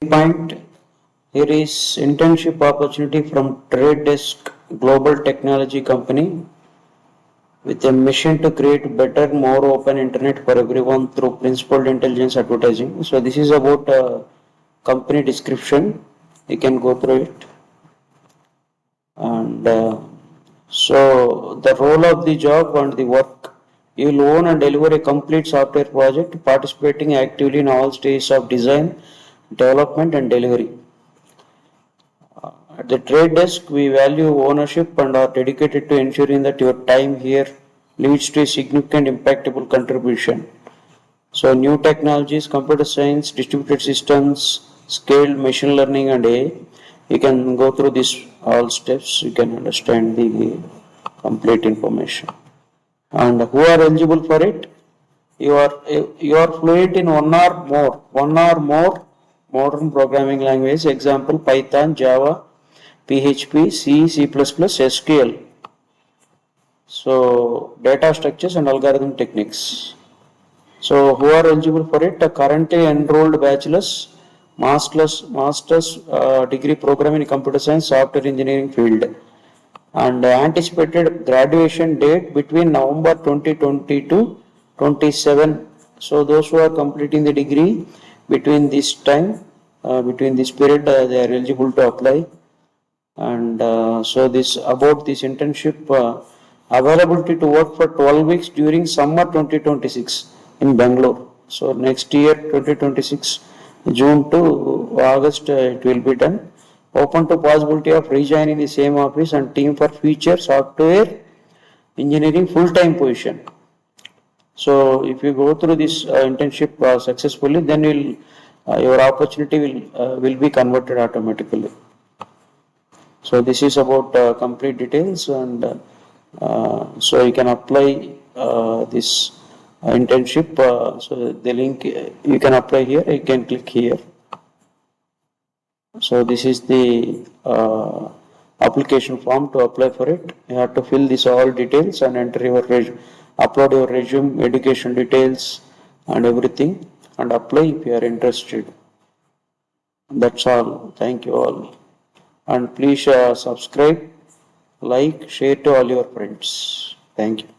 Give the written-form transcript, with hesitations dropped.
Point here is internship opportunity from Trade Desk Global Technology Company with a mission to create better, more open internet for everyone through principled intelligence advertising. So this is about company description. You can go through it. And so the role of the job and the work. You will own and deliver a complete software project, participating actively in all stages of design, development and delivery. At the trade desk, we value ownership and are dedicated to ensuring that your time here leads to a significant impactable contribution. So new technologies, computer science, distributed systems, scaled machine learning and AI. You can go through these all steps, you can understand the complete information. And who are eligible for it? You are fluent in one or more modern programming language, example Python, Java, PHP, C, C++, SQL. So data structures and algorithm techniques. So who are eligible for it? A currently enrolled bachelor's, master's degree program in computer science, software engineering field, and anticipated graduation date between November 2020 to 27. So those who are completing the degree between this time, between this period, they are eligible to apply. And so this about this internship availability to work for 12 weeks during summer 2026 in Bangalore. So next year 2026 June to August it will be done. Open to possibility of rejoining the same office and team for future software engineering full-time position. So if you go through this internship successfully, then your opportunity will be converted automatically. So this is about complete details, and so you can apply this internship. So the link you can apply here. You can click here. So this is the application form to apply for it. You have to fill this all details and enter your upload your resume, education details, and everything, and apply if you are interested. That's all. Thank you all. And please subscribe, like, share to all your friends. Thank you.